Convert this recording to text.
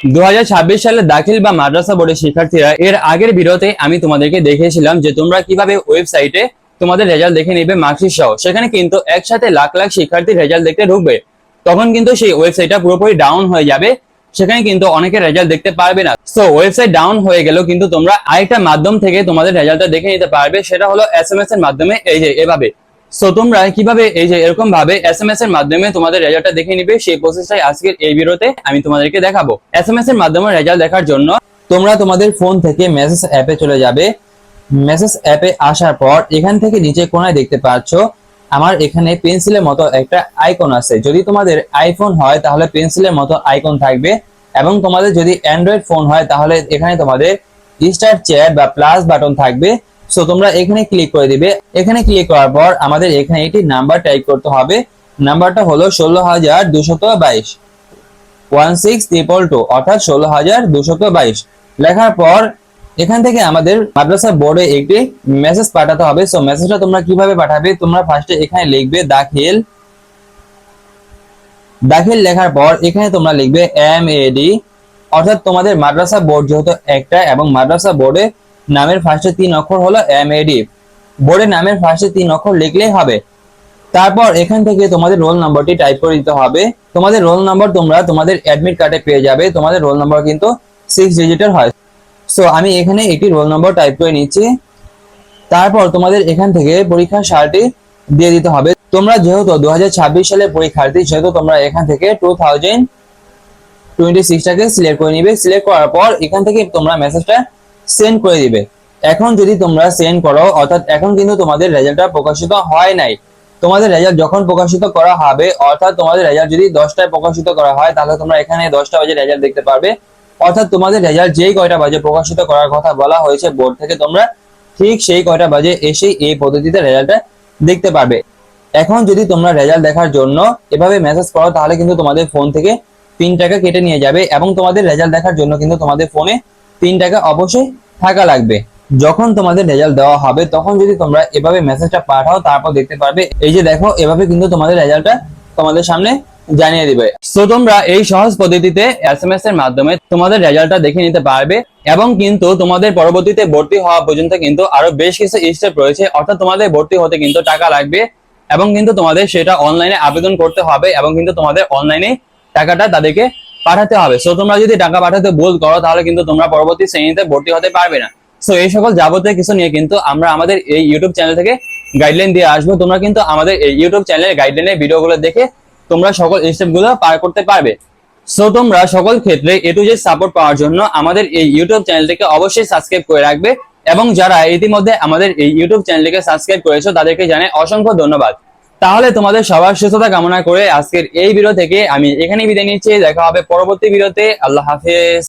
2026 সালে দাখিল বা মাদ্রাসা বোর্ডের শিক্ষার্থীরা এর আগের ভিডিওতে আমি তোমাদেরকে দেখিয়েছিলাম যে তোমরা কিভাবে ওয়েবসাইটে তোমাদের রেজাল্ট দেখে নিবে মার্কশিট সহ। সেখানে কিন্তু একসাথে লাখ লাখ শিক্ষার্থীর রেজাল্ট দেখতে ঢুকবে, তখন কিন্তু সেই ওয়েবসাইটটা পুরোপুরি ডাউন হয়ে যাবে। সেখানে কিন্তু অনেকের রেজাল্ট দেখতে পারবে না। সো ওয়েবসাইট ডাউন হয়ে গেল কিন্তু তোমরা আরেকটা মাধ্যম থেকে তোমাদের রেজাল্টটা দেখে নিতে পারবে, সেটা হলো এসএমএস এর মাধ্যমে। এই যে এভাবে। সো তোমরা কিভাবে এই যে এরকম ভাবে এসএমএস এর মাধ্যমে তোমাদের রেজাল্টটা দেখে নিবে সেই প্রসেসটাই আজকের এই ভিডিওতে আমি তোমাদেরকে দেখাবো। এসএমএস এর মাধ্যমে রেজাল্ট দেখার জন্য তোমরা তোমাদের ফোন থেকে মেসেজ অ্যাপে চলে যাবে। মেসেজ অ্যাপে আসার পর এখান থেকে নিচে কোণায় দেখতে পাচ্ছ আমার এখানে পেন্সিলের মতো একটা আইকন আছে। যদি তোমাদের আইফোন হয় তাহলে পেন্সিলের মতো আইকন থাকবে, এবং তোমাদের যদি অ্যান্ড্রয়েড ফোন হয় তাহলে এখানে তোমাদের স্টার চ্যাট বা প্লাস বাটন থাকবে। সো তোমরা এখানে ক্লিক করে দিবে। এখানে ক্লিক করার পর আমাদের এখানে একটি নাম্বার টাইপ করতে হবে। নাম্বারটা হলো 16222 16222, অর্থাৎ 16222 লেখার পর এখান থেকে আমাদের মাদ্রাসা বোর্ডে একটি মেসেজ পাঠাতে হবে। সো মেসেজটা তোমরা কিভাবে পাঠাবে, তোমরা ফার্স্টে এখানে লিখবে দাখিল। দাখিল লেখার পর এখানে তোমরা লিখবে MAD, অর্থাৎ তোমাদের মাদ্রাসা বোর্ড যেহেতু একটা এবং মাদ্রাসা বোর্ডে নামের ফার্স্টে 3 অক্ষর হলো MAD, বোর্ডের নামের ফার্স্টে 3 অক্ষর লিখলেই হবে। তারপর এখান থেকে তোমাদের রোল নাম্বারটি টাইপ করে দিতে হবে। তোমাদের রোল নাম্বার তোমরা তোমাদের অ্যাডমিট কার্ডে পেয়ে যাবে। তোমাদের রোল নাম্বার কিন্তু 6 ডিজিটের হয়। সো আমি এখানে একটি রোল নাম্বার টাইপ করে নিচ্ছি। তারপর তোমাদের এখান থেকে পরীক্ষার সালটি দিয়ে দিতে হবে। তোমরা যেহেতু 2026 সালের পরীক্ষার্থী, সেহেতু তোমরা এখান থেকে 2026টাকে সিলেক্ট করে নিবে। সিলেক্ট করার পর এখান থেকে তোমরা মেসেজটা সেন্ড করে দিবে। এখন যদি তোমরা সেন্ড করো, অর্থাৎ এখন কিন্তু তোমাদের রেজাল্টটা প্রকাশিত হয় নাই। তোমাদের রেজাল্ট যখন প্রকাশিত করা হবে, অর্থাৎ তোমাদের রেজাল্ট যদি 10টায় প্রকাশিত করা হয় তাহলে তোমরা এখানে 10টা বাজে রেজাল্ট দেখতে পারবে। অর্থাৎ তোমাদের রেজাল্ট যেই কয়টা বাজে প্রকাশিত করার কথা বলা হয়েছে বোর্ড থেকে, তোমরা ঠিক সেই কয়টা বাজে এসে এই পদ্ধতিতে রেজাল্টটা দেখতে পারবে। এখন যদি তোমরা রেজাল্ট দেখার জন্য এভাবে মেসেজ করো তাহলে কিন্তু তোমাদের ফোন থেকে 3 টাকা কেটে নিয়ে যাবে, এবং তোমাদের রেজাল্ট দেখার জন্য কিন্তু তোমাদের ফোনে 3 টাকা অবশ্যই থাকা লাগবে। যখন তোমাদের রেজাল্ট দেওয়া হবে তখন যদি তোমরা এভাবে মেসেজটা পাঠাও, তারপর দেখতে পারবে এই যে দেখো এভাবে কিন্তু তোমাদের রেজাল্টটা তোমাদের সামনে জানিয়ে দিবে। সো তোমরা এই সহজ পদ্ধতিতে এসএমএস এর মাধ্যমে তোমাদের রেজাল্টটা দেখে নিতে পারবে, এবং কিন্তু তোমাদের পরবর্তীতে ভর্তি হওয়া পর্যন্ত কিন্তু আরো বেশ কিছু স্টেপ রয়েছে। অর্থাৎ তোমাদের ভর্তি হতে কিন্তু টাকা লাগবে, এবং কিন্তু তোমাদের সেটা অনলাইনে আবেদন করতে হবে, এবং কিন্তু তোমাদের অনলাইনে টাকাটা তাদেরকে পাঠাতে হবে। সো তোমরা যদি টাকা পাঠাতে ভুল করো তাহলে কিন্তু তোমরা পরবর্তী শ্রেণীতে ভর্তি হতে পারবে না। সো এই সকল যাবতীয় কিছু নিয়ে কিন্তু আমরা আমাদের এই ইউটিউব চ্যানেল থেকে গাইডলাইন দিয়ে আসবো। তোমরা কিন্তু আমাদের এই ইউটিউব চ্যানেলের গাইডলাইনের ভিডিওগুলো দেখে তোমরা সকল স্টেপগুলো পার করতে পারবে। সো তোমরা সকল ক্ষেত্রে A to Z সাপোর্ট পাওয়ার জন্য আমাদের এই ইউটিউব চ্যানেলটিকে অবশ্যই সাবস্ক্রাইব করে রাখবে, এবং যারা ইতিমধ্যে আমাদের এই ইউটিউব চ্যানেলটিকে সাবস্ক্রাইব করেছো তাদেরকে জানাই অসংখ্য ধন্যবাদ। তাহলে তোমাদের সবার সুস্থতা কামনা করে আজকের এই ভিডিও থেকে আমি এখানেই বিদায় নিচ্ছি। দেখা হবে পরবর্তী ভিডিওতে। আল্লাহ হাফেজ।